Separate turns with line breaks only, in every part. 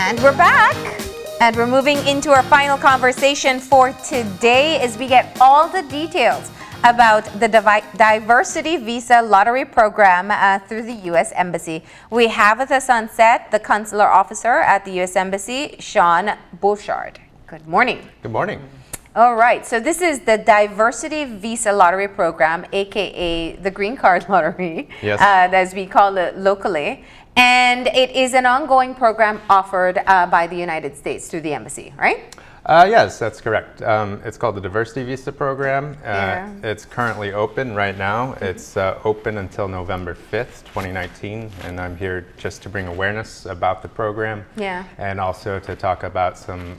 And we're back. And we're moving into our final conversation for today as we get all the details about the Diversity Visa Lottery Program through the U.S. Embassy. We have with us on set the Consular Officer at the U.S. Embassy, Sean Boshard. Good morning.
Good morning.
All right, so this is the Diversity Visa Lottery Program, aka the Green Card Lottery,
yes.
As we call it locally. And it is an ongoing program offered by the United States through the embassy, right?
Yes, that's correct. It's called the Diversity Visa Program.
Yeah.
It's currently open right now. It's open until November 5th, 2019, and I'm here just to bring awareness about the program,
Yeah.
and also to talk about some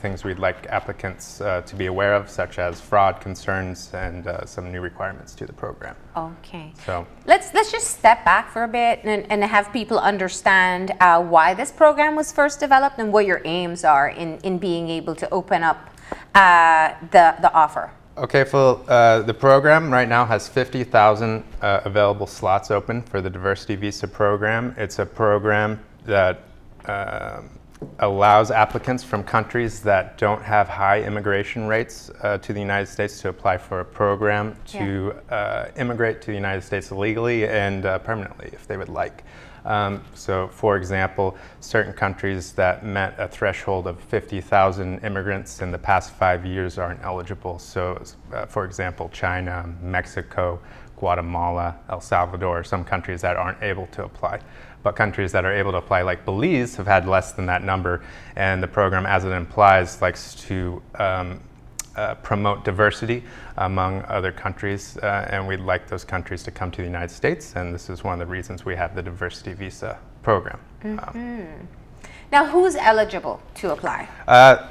things we'd like applicants to be aware of, such as fraud concerns and some new requirements to the program.
Okay.
So
let's just step back for a bit and have people understand why this program was first developed and what your aims are in being able to open up the offer.
Okay, well, the program right now has 50,000 available slots open for the Diversity Visa program. It's a program that allows applicants from countries that don't have high immigration rates to the United States to apply for a program to immigrate to the United States legally and permanently if they would like. So, for example, certain countries that met a threshold of 50,000 immigrants in the past 5 years aren't eligible. So, for example, China, Mexico, Guatemala, El Salvador, some countries that aren't able to apply. But countries that are able to apply, like Belize, have had less than that number. And the program, as it implies, likes to promote diversity among other countries, and we'd like those countries to come to the United States, and this is one of the reasons we have the Diversity Visa program.
Now, who's eligible to apply?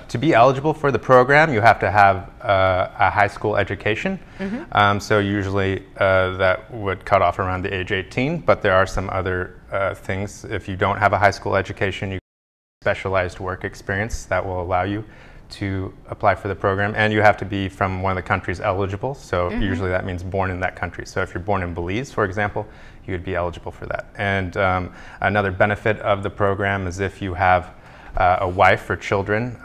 To be eligible for the program, you have to have a high school education. So usually that would cut off around the age 18, but there are some other things. If you don't have a high school education, you have specialized work experience that will allow you to apply for the program, and you have to be from one of the countries eligible, so usually that means born in that country. So if you're born in Belize, for example, you would be eligible for that. And another benefit of the program is if you have a wife or children,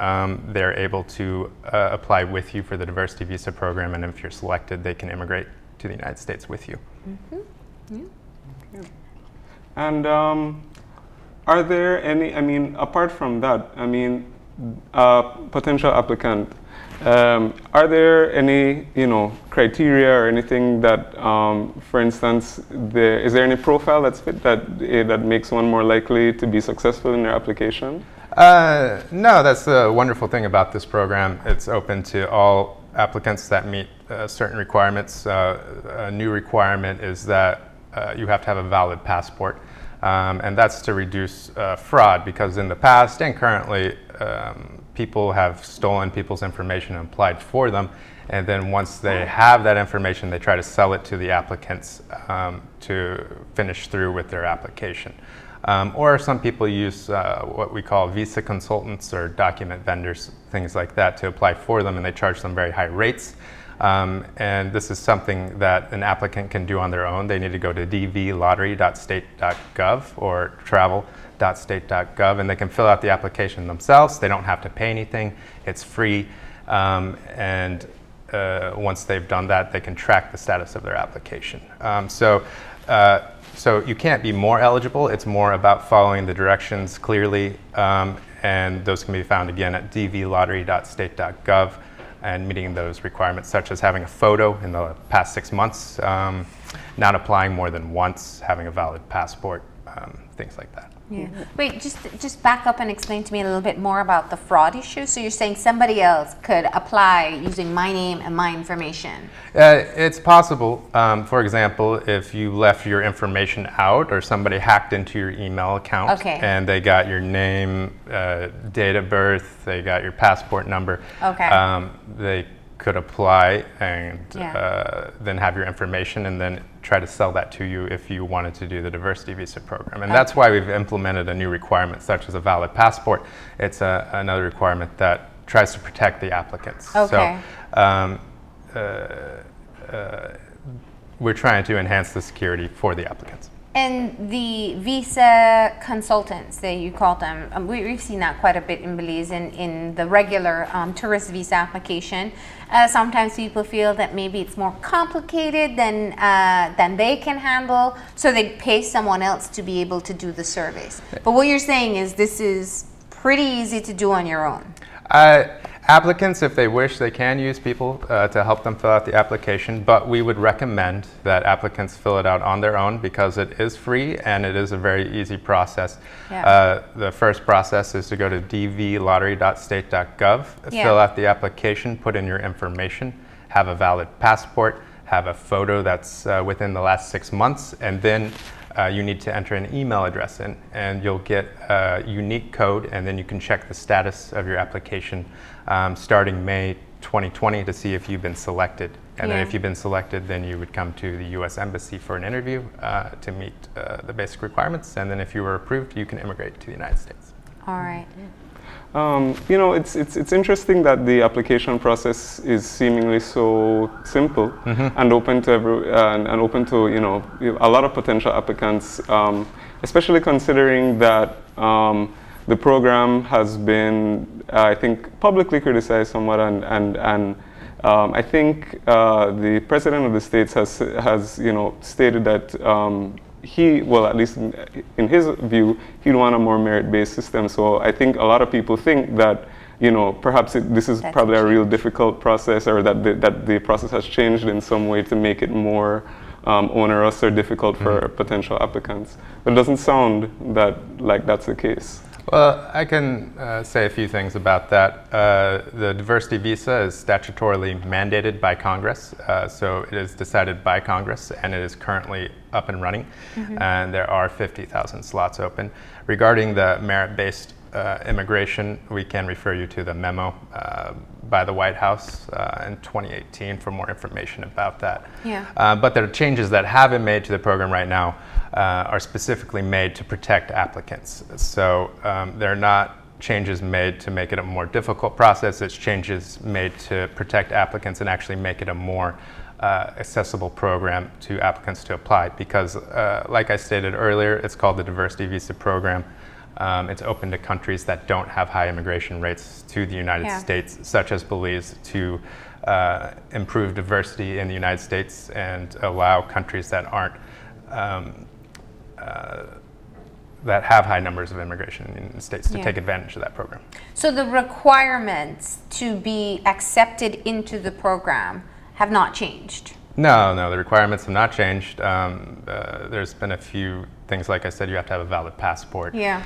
they're able to apply with you for the Diversity Visa program, and if you're selected, they can immigrate to the United States with you.
And are there any, I mean, apart from that, I mean, potential applicant, are there any, criteria or anything that, for instance, is there any profile that's fit that makes one more likely to be successful in their application?
No, that's the wonderful thing about this program. It's open to all applicants that meet certain requirements. A new requirement is that you have to have a valid passport. And that's to reduce fraud, because in the past and currently people have stolen people's information and applied for them, and then once they have that information, they try to sell it to the applicants to finish through with their application. Or some people use what we call visa consultants or document vendors, things like that, to apply for them, and they charge them very high rates. And this is something that an applicant can do on their own. They need to go to dvlottery.state.gov or travel.state.gov, and they can fill out the application themselves. They don't have to pay anything. It's free. And once they've done that, they can track the status of their application. So you can't be more eligible. It's more about following the directions clearly, and those can be found again at dvlottery.state.gov. and meeting those requirements, such as having a photo in the past 6 months, not applying more than once, having a valid passport, things like that.
Yeah. Wait, just back up and explain to me a little bit more about the fraud issue. So you're saying somebody else could apply using my name and my information?
It's possible. For example, if you left your information out or somebody hacked into your email account and they got your name, date of birth, they got your passport number, they could apply and then have your information and then try to sell that to you if you wanted to do the Diversity Visa program. And that's why we've implemented a new requirement such as a valid passport. It's another requirement that tries to protect the applicants. So we're trying to enhance the security for the applicants.
And the visa consultants, that you call them, we've seen that quite a bit in Belize in the regular tourist visa application. Sometimes people feel that maybe it's more complicated than they can handle, so they pay someone else to be able to do the surveys. But what you're saying is this is pretty easy to do on your own.
Applicants, if they wish, they can use people to help them fill out the application, but we would recommend that applicants fill it out on their own because it is free and it is a very easy process. Yeah. The first process is to go to dvlottery.state.gov, fill out the application, put in your information, have a valid passport, have a photo that's within the last 6 months, and then you need to enter an email address in, and you'll get a unique code, and then you can check the status of your application starting May 2020 to see if you've been selected. And then if you've been selected, then you would come to the U.S. Embassy for an interview to meet the basic requirements, and then if you were approved, you can immigrate to the United States.
All right.
You know, it's interesting that the application process is seemingly so simple and open to and open to, you know, a lot of potential applicants, especially considering that the program has been, I think, publicly criticized somewhat, and I think the President of the States has you know, stated that well, at least in his view, he'd want a more merit-based system. So I think a lot of people think that, you know, perhaps this is probably a real difficult process, or that the process has changed in some way to make it more onerous or difficult for potential applicants. But it doesn't sound like that's the case.
Well, I can say a few things about that. The diversity visa is statutorily mandated by Congress, so it is decided by Congress, and it is currently up and running, and there are 50,000 slots open. Regarding the merit-based immigration, we can refer you to the memo by the White House in 2018 for more information about that. Yeah. But the changes that have been made to the program right now are specifically made to protect applicants. So they're not changes made to make it a more difficult process. It's changes made to protect applicants and actually make it a more accessible program to applicants to apply. Because like I stated earlier, it's called the Diversity Visa Program. It's open to countries that don't have high immigration rates to the United States, such as Belize, to improve diversity in the United States and allow countries that aren't that have high numbers of immigration in the United States to take advantage of that program. So
the requirements to be accepted into the program have not changed?
No, the requirements have not changed. There's been a few things, like I said, you have to have a valid passport. Yeah.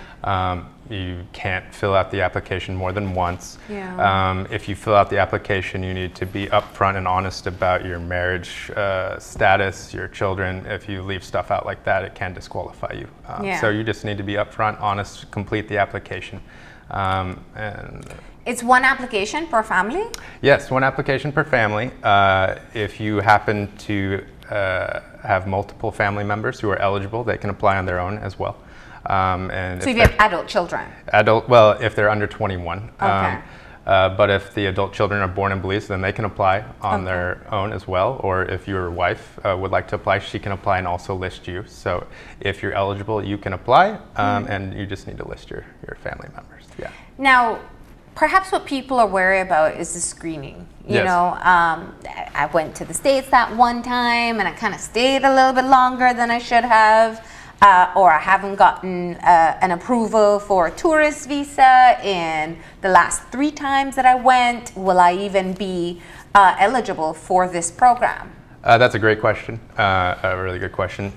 You can't fill out the application more than once. Yeah. If you fill out the application, you need to be upfront and honest about your marriage status, your children. If you leave stuff out like that, it can disqualify you. So you just need to be upfront, honest, complete the application. And
it's one application per family?
Yes, one application per family. If you happen to have multiple family members who are eligible, they can apply on their own as well. And
so if you have adult children?
Well, if they're under 21.
Okay.
But if the adult children are born in Belize, then they can apply on their own as well. Or if your wife would like to apply, she can apply and also list you. So if you're eligible, you can apply, and you just need to list your family members. Yeah.
Now, perhaps what people are wary about is the screening. You know, I went to the States that one time and I kind of stayed a little bit longer than I should have, or I haven't gotten an approval for a tourist visa in the last 3 times that I went. Will I even be eligible for this program?
That's a great question, a really good question.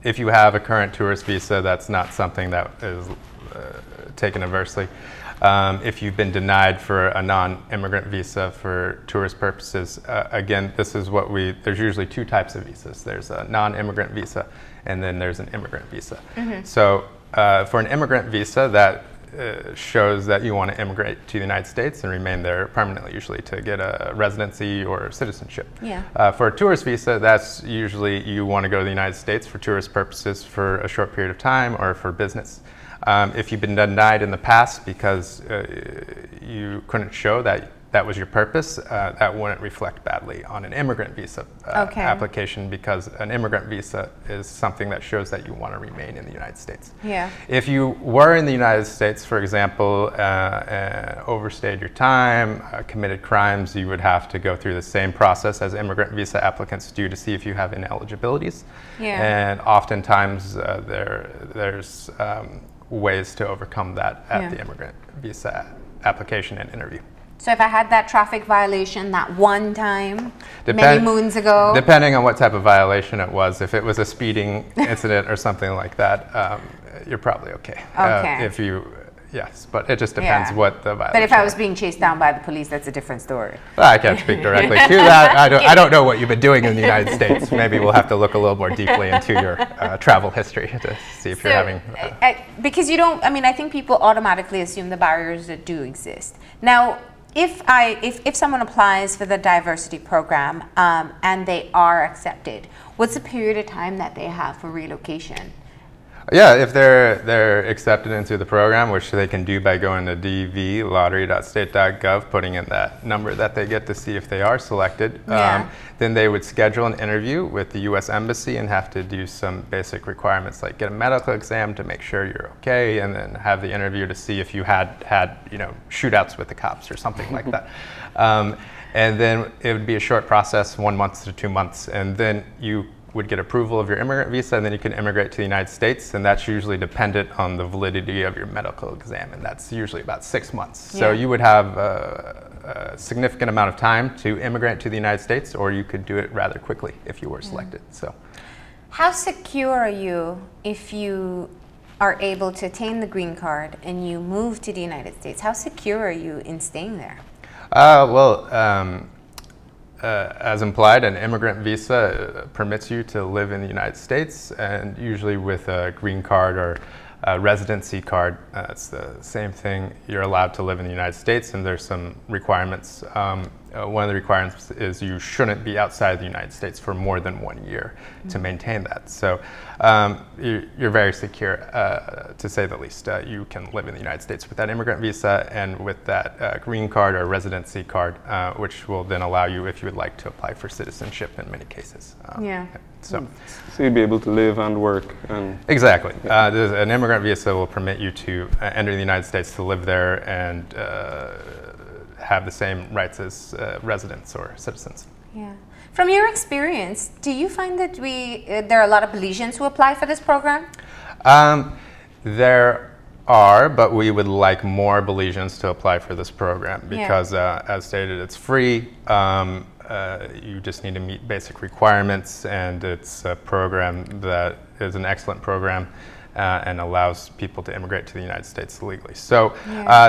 If you have a current tourist visa, that's not something that is taken adversely. If you've been denied for a non-immigrant visa for tourist purposes, again, this is what there's usually 2 types of visas. There's a non-immigrant visa, and then there's an immigrant visa. So for an immigrant visa, that shows that you want to immigrate to the United States and remain there permanently, usually to get a residency or citizenship. Yeah. For a tourist visa, that's usually you want to go to the United States for tourist purposes for a short period of time or for business. If you've been denied in the past because you couldn't show that that was your purpose, that wouldn't reflect badly on an immigrant visa application, because an immigrant visa is something that shows that you want to remain in the United States.
Yeah.
If you were in the United States, for example, overstayed your time, committed crimes, you would have to go through the same process as immigrant visa applicants do to see if you have ineligibilities.
Yeah.
And oftentimes there's ways to overcome that at the immigrant visa application and interview.
So if I had that traffic violation that one time, many moons ago?
Depending on what type of violation it was. If it was a speeding incident or something like that, you're probably okay.
Okay.
Yes, but it just depends what the violation
But if I was being chased down by the police, that's a different story.
Well, I can't speak directly to that. I don't know what you've been doing in the United States. Maybe we'll have to look a little more deeply into your travel history to see if you're having...
because you don't, I mean, I think people automatically assume the barriers that do exist. Now, if someone applies for the diversity program and they are accepted, what's the period of time that they have for relocation?
Yeah, if they're accepted into the program, which they can do by going to dvlottery.state.gov, putting in that number that they get to see if they are selected, then they would schedule an interview with the U.S. Embassy and have to do some basic requirements like get a medical exam to make sure you're okay, and then have the interview to see if you had shootouts with the cops or something like that. And then it would be a short process, 1 month to 2 months, and then you would get approval of your immigrant visa, and then you can immigrate to the United States, and that's usually dependent on the validity of your medical exam, and that's usually about 6 months. Yeah. So you would have a significant amount of time to immigrate to the United States, or you could do it rather quickly if you were selected. So, how
secure are you if you are able to attain the green card and you move to the United States? How secure are you in staying there?
As implied, an immigrant visa permits you to live in the United States, and usually with a green card or a residency card, it's the same thing. You're allowed to live in the United States, and there's some requirements. One of the requirements is you shouldn't be outside the United States for more than 1 year to maintain that. So you're very secure, to say the least. You can live in the United States with that immigrant visa and with that green card or residency card, which will then allow you, if you would like, to apply for citizenship in many cases. So
you'd be able to live and work.
Exactly. An immigrant visa will permit you to enter the United States, to live there, and have the same rights as residents or citizens.
Yeah. From your experience, do you find that there are a lot of Belizeans who apply for this program?
There are, but we would like more Belizeans to apply for this program because, as stated, it's free. You just need to meet basic requirements, and it's a program that is an excellent program and allows people to immigrate to the United States legally. So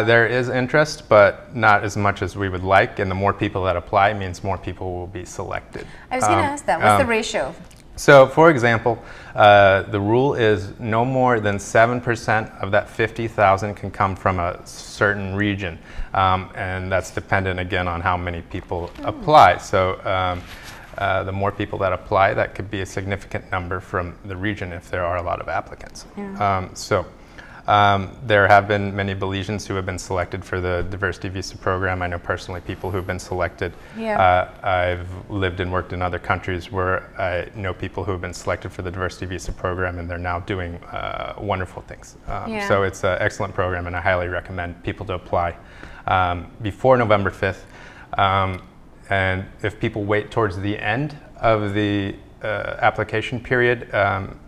there is interest, but not as much as we would like, and the more people that apply means more people will be selected.
I was going to ask that. What's the ratio?
So, for example, the rule is no more than 7% of that 50,000 can come from a certain region, and that's dependent again on how many people apply. So the more people that apply, that could be a significant number from the region if there are a lot of applicants. There have been many Belizeans who have been selected for the diversity visa program. I know personally people who have been selected. I've lived and worked in other countries where I know people who have been selected for the diversity visa program, and they're now doing wonderful things. So it's an excellent program, and I highly recommend people to apply before November 5th. And if people wait towards the end of the application period,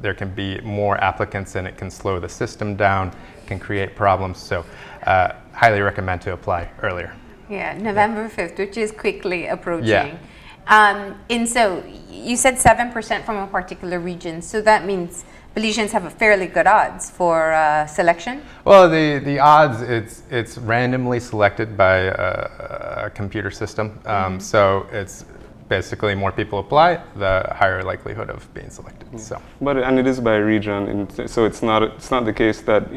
there can be more applicants, and it can slow the system down, can create problems. So highly recommend to apply earlier.
November 5th, which is quickly approaching. And so you said 7% from a particular region, so that means Belizeans have a fairly good odds for selection?
Well, the odds, it's randomly selected by a computer system. So it's basically more people apply, the higher likelihood of being selected. So,
and it is by region, and so it's not the case that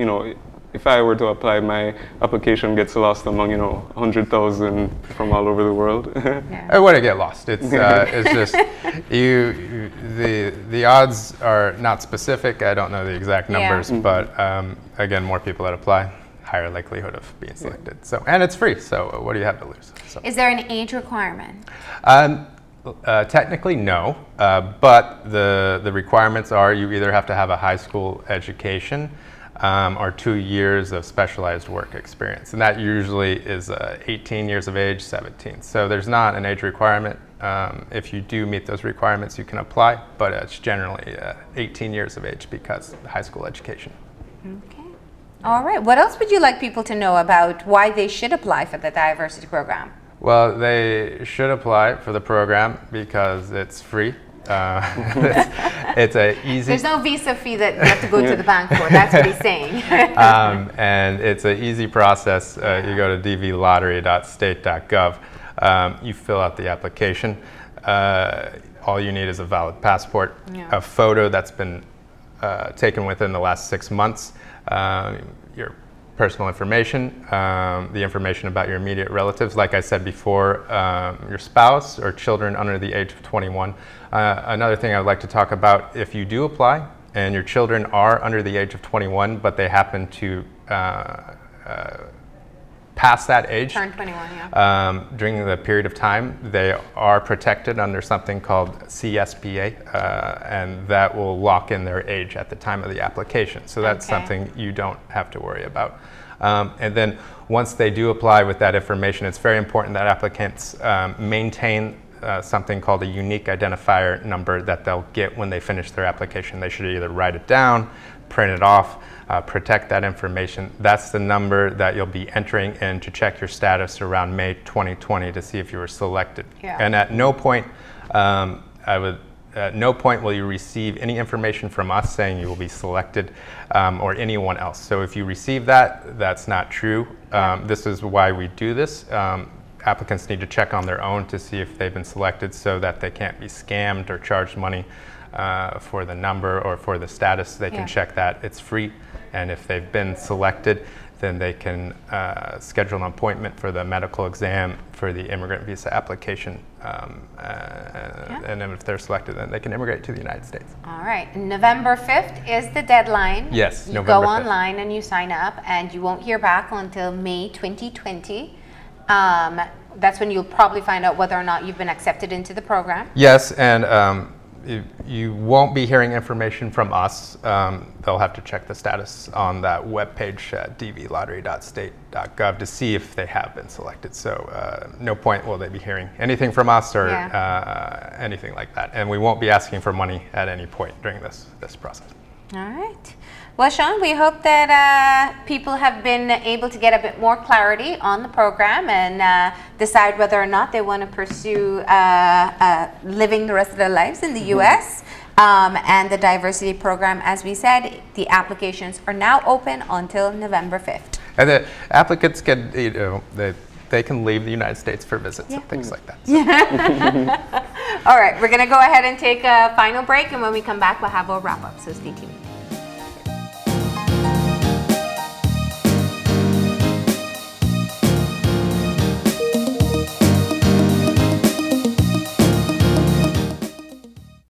if I were to apply, my application gets lost among 100,000 from all over the world.
It wouldn't get lost. It's just the odds are not specific. I don't know the exact numbers, but again, more people that apply, higher likelihood of being selected. So, and it's free, so what do you have to lose? So.
Is there an age requirement?
Technically, no, but the requirements are you either have to have a high school education or 2 years of specialized work experience, and that usually is 18 years of age, 17. So there's not an age requirement. If you do meet those requirements, you can apply, but it's generally 18 years of age because of high school education.
Okay. All right. What else would you like people to know about why they should apply for the diversity program?
Well, they should apply for the program because it's free. It's a easy.
There's no visa fee that you have to go to the bank for. That's what he's saying.
And it's an easy process. You go to dvlottery.state.gov. You fill out the application. All you need is a valid passport, a photo that's been taken within the last 6 months, your personal information, the information about your immediate relatives, like I said before, your spouse or children under the age of 21. Another thing I would like to talk about, if you do apply and your children are under the age of 21, but they happen to pass that age,
turn 21,
during the period of time, they are protected under something called CSPA, and that will lock in their age at the time of the application. So that's something you don't have to worry about. And then once they do apply with that information, it's very important that applicants maintain something called a unique identifier number that they'll get when they finish their application. They should either write it down, print it off, protect that information. That's the number that you'll be entering in to check your status around May 2020 to see if you were selected. And at no point, at no point will you receive any information from us saying you will be selected or anyone else. So if you receive that, that's not true. This is why we do this. Applicants need to check on their own to see if they've been selected so that they can't be scammed or charged money for the number or for the status. They can check that. It's free. And if they've been selected, then they can schedule an appointment for the medical exam for the immigrant visa application. And then if they're selected, then they can immigrate to the United States.
All right. November 5th is the deadline.
Yes,
you
November 5th.
Go online and you sign up, and you won't hear back until May 2020. That's when you'll probably find out whether or not you've been accepted into the program.
Yes, and you won't be hearing information from us. They'll have to check the status on that webpage at dvlottery.state.gov to see if they have been selected. So no point will they be hearing anything from us or anything like that. And we won't be asking for money at any point during this process.
All right. Well, Sean, we hope that people have been able to get a bit more clarity on the program and decide whether or not they want to pursue living the rest of their lives in the U.S. And the diversity program, as we said, the applications are now open until November 5th.
And the applicants can, they can leave the United States for visits and things like that. So.
All right, we're going to go ahead and take a final break, and when we come back, we'll have a wrap-up, so stay tuned.